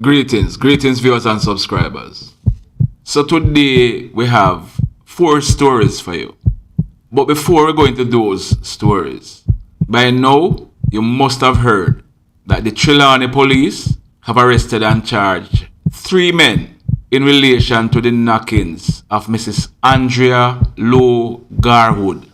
Greetings viewers and subscribers. So today we have 4 stories for you. But before we go into those stories, by now you must have heard that the Treleven police have arrested and charged 3 men in relation to the knackingz of Mrs. Andrea Rowe Garwood.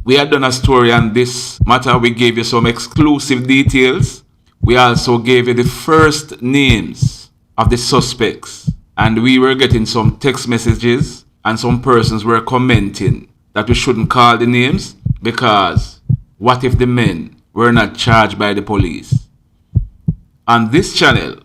We had done a story on this matter. We gave you some exclusive details. We also gave you the first names of the suspects, and we were getting some text messages and some persons were commenting that we shouldn't call the names because what if the men were not charged by the police? On this channel,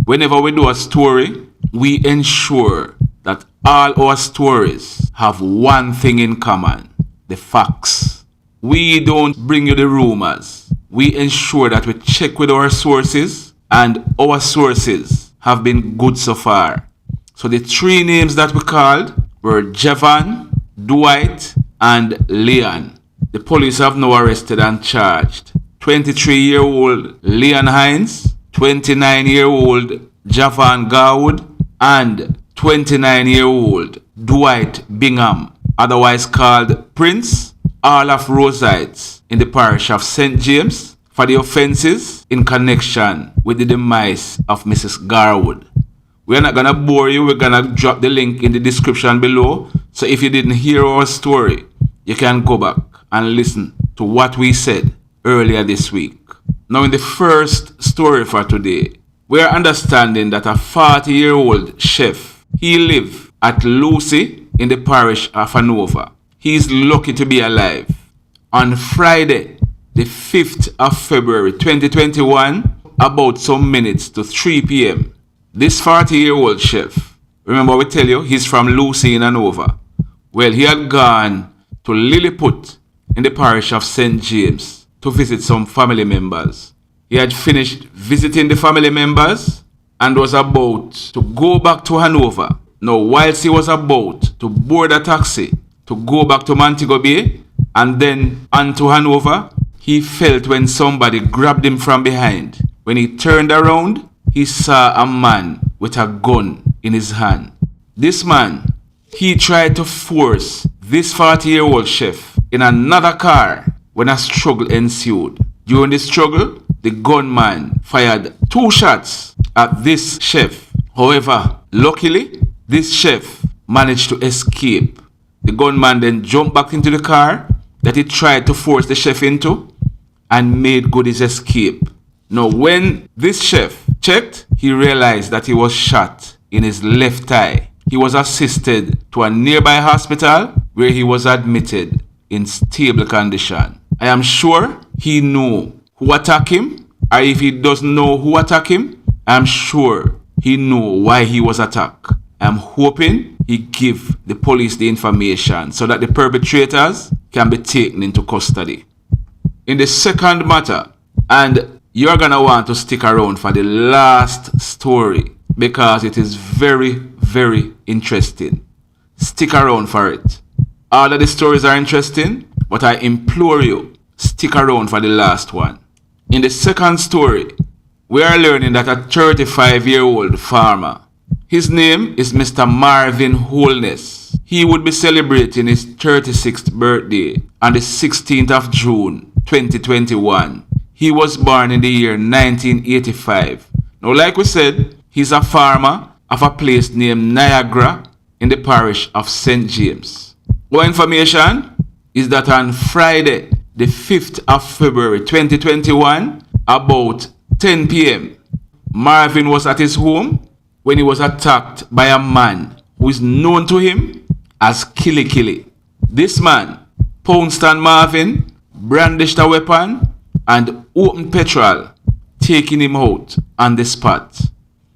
whenever we do a story, we ensure that all our stories have one thing in common: the facts. We don't bring you the rumors. We ensure that we check with our sources, and our sources have been good so far. So the 3 names that we called were Javon, Dwight, and Leon. The police have now arrested and charged 23-year-old Leon Hines, 29-year-old Javon Garwood, and 29-year-old Dwight Bingham, otherwise called Prince, all of Rosites in the parish of St. James, for the offences in connection with the demise of Mrs. Garwood. We're not going to bore you. We're going to drop the link in the description below. So if you didn't hear our story, you can go back and listen to what we said earlier this week. Now in the first story for today, we are understanding that a 40-year-old chef, he lived at Lucy in the parish of Hanover. He is lucky to be alive. On Friday, the 5th of February 2021, about some minutes to 3 p.m., this 40-year-old chef, remember we tell you he's from Lucy in Hanover. Well, he had gone to Lilliput in the parish of St. James to visit some family members. He had finished visiting the family members and was about to go back to Hanover. Now, whilst he was about to board a taxi to go back to Montego Bay and then on to Hanover, he felt when somebody grabbed him from behind. When he turned around, he saw a man with a gun in his hand. This man, he tried to force this 40-year-old chef in another car when a struggle ensued. During the struggle, the gunman fired 2 shots at this chef. However, luckily, this chef managed to escape. The gunman then jumped back into the car that he tried to force the chef into and made good his escape. Now, when this chef checked, he realized that he was shot in his left thigh. He was assisted to a nearby hospital where he was admitted in stable condition. I am sure he knew who attacked him, or if he doesn't know who attacked him, I am sure he knew why he was attacked. I'm hoping he give the police the information so that the perpetrators can be taken into custody. In the second matter, and you're gonna want to stick around for the last story because it is very, very interesting. Stick around for it. All of the stories are interesting, but I implore you, stick around for the last one. In the second story, we are learning that a 35-year-old farmer, his name is Mr. Marvin Holness. He would be celebrating his 36th birthday on the 16th of June 2021. He was born in the year 1985. Now, like we said, he's a farmer of a place named Niagara in the parish of St. James. More information is that on Friday, the 5th of February 2021, about 10 p.m., Marvin was at his home when he was attacked by a man who is known to him as Killy Killy. This man pounced on Marvin, brandished a weapon, and opened petrol, taking him out on the spot.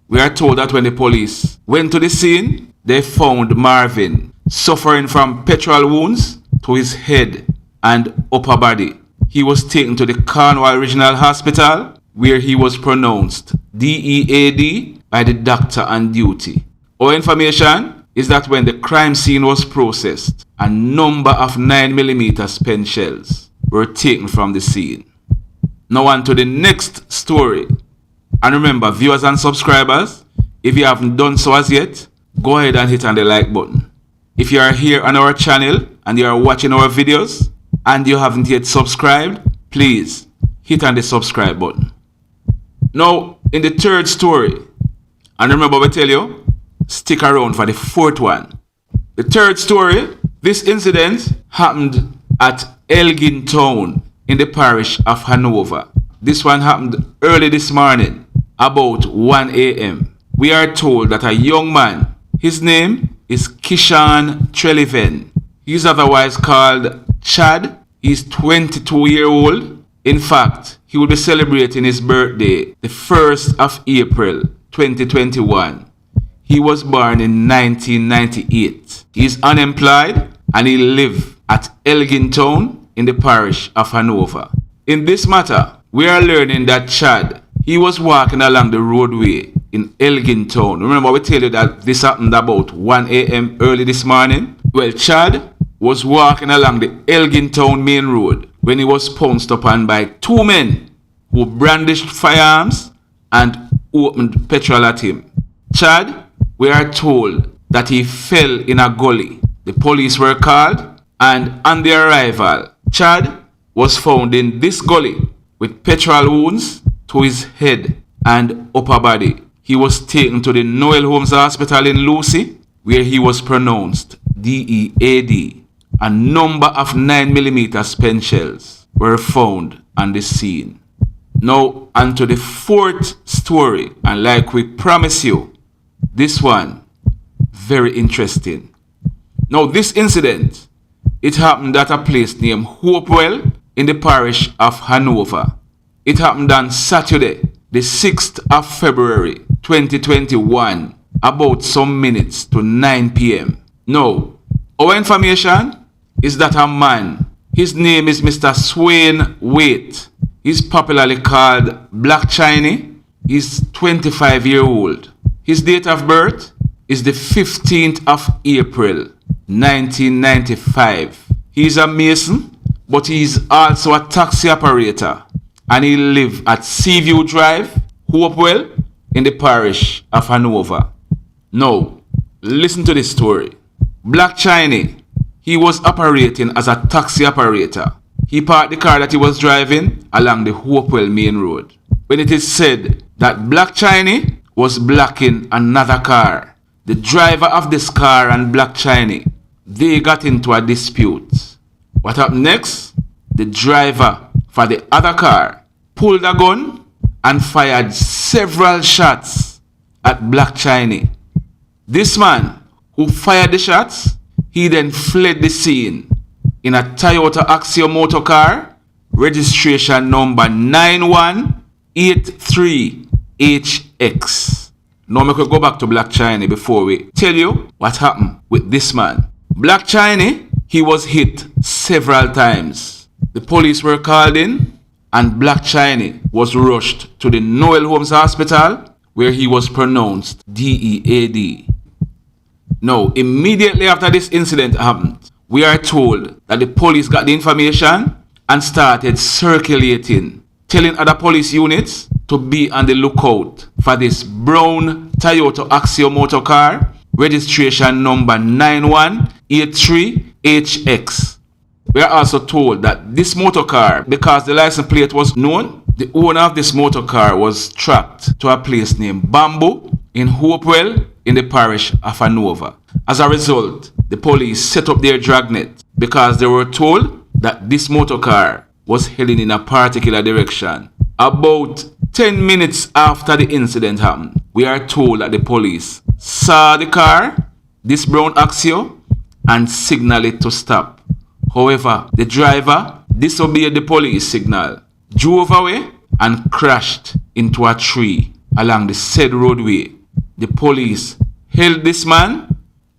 We are told that when the police went to the scene, they found Marvin suffering from petrol wounds to his head and upper body. He was taken to the Cornwall Regional Hospital, where he was pronounced DEAD by the doctor on duty. Our information is that when the crime scene was processed, a number of 9mm spent shells were taken from the scene. Now on to the next story. And remember, viewers and subscribers, if you haven't done so as yet, go ahead and hit on the like button. If you are here on our channel and you are watching our videos and you haven't yet subscribed, please hit on the subscribe button. Now, in the third story, and remember we tell you, stick around for the fourth one. The third story, this incident happened at Elgin Town in the parish of Hanover. This one happened early this morning, about 1 a.m. We are told that a young man, his name is Kishawn Treleven. He's otherwise called Chad. He's 22 years old. In fact, he will be celebrating his birthday the 1st of April 2021. He was born in 1998. He is unemployed and he lives at Elgin Town in the parish of Hanover. In this matter, we are learning that Chad, he was walking along the roadway in Elgin Town. Remember we tell you that this happened about 1 a.m. early this morning? Well, Chad was walking along the Elgin Town main road when he was pounced upon by two men who brandished firearms and opened petrol at him. Chad, we are told that he fell in a gully. The police were called, and on their arrival, Chad was found in this gully with petrol wounds to his head and upper body. He was taken to the Holness Hospital in Lucy, where he was pronounced DEAD. A number of 9mm spent shells were found on the scene. Now, on to the fourth story, and like we promised you, this one, very interesting. Now, this incident, it happened at a place named Hopewell in the parish of Hanover. It happened on Saturday, the 6th of February 2021, about some minutes to 9 p.m. Now, our information is that a man, his name is Mr. Suaine Waite. He's popularly called Black Chiney. He's 25 years old. His date of birth is the 15th of April 1995. He's a mason, but he's also a taxi operator, and he lives at Seaview Drive, Hopewell, in the parish of Hanover. Now, listen to this story. Black Chiney, he was operating as a taxi operator. He parked the car that he was driving along the Hopewell main road when it is said that Black Chiney was blocking another car. The driver of this car and Black Chiney, they got into a dispute. What happened next? The driver for the other car pulled a gun and fired several shots at Black Chiney. This man who fired the shots, he then fled the scene in a Toyota Axio motor car, registration number 9183HX. Now we could go back to Black Chiney before we tell you what happened with this man. Black Chiney, he was hit several times. The police were called in and Black Chiney was rushed to the Holness Hospital where he was pronounced DEAD. Now, immediately after this incident happened, we are told that the police got the information and started circulating, telling other police units to be on the lookout for this brown Toyota Axio motor car, registration number 9183HX. We are also told that this motor car, because the license plate was known, the owner of this motor car was tracked to a place named Bamboo in Hopewell in the parish of Hanover. As a result, the police set up their dragnet because they were told that this motor car was heading in a particular direction. About 10 minutes after the incident happened, we are told that the police saw the car, this brown Axio, and signaled it to stop. However, the driver disobeyed the police signal, drove away, and crashed into a tree along the said roadway. The police held this man,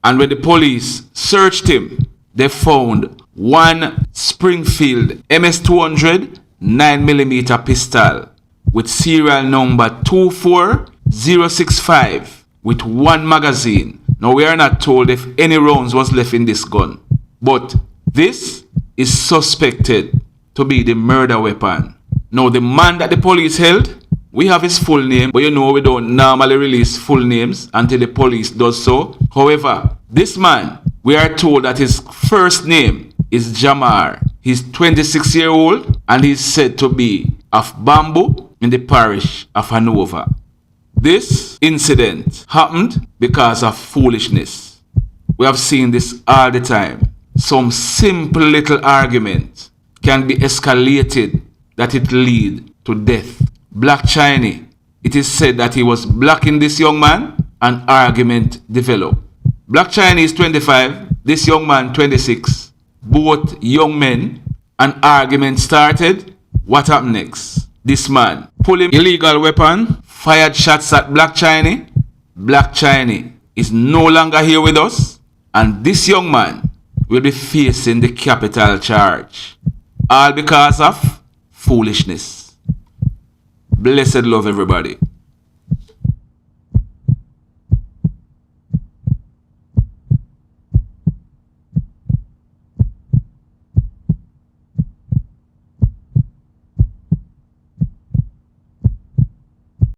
and when the police searched him, they found one Springfield MS-200 9mm pistol with serial number 24065 with one magazine. Now, we are not told if any rounds was left in this gun, but this is suspected to be the murder weapon. Now, the man that the police held, We have his full name, but you know we don't normally release full names until the police does so. However, this man, we are told that his first name is Jamar. He's 26-year-old and he's said to be of Bamboo in the parish of Hanover. This incident happened because of foolishness. We have seen this all the time. Some simple little argument can be escalated that it lead to death. Black Chiney, it is said that he was blocking this young man and argument developed. Black Chiney is 25, this young man 26. Both young men, an argument started. What happened next? This man pulled an illegal weapon, fired shots at Black Chiney. Black Chiney is no longer here with us, and this young man will be facing the capital charge. All because of foolishness. Blessed love, everybody.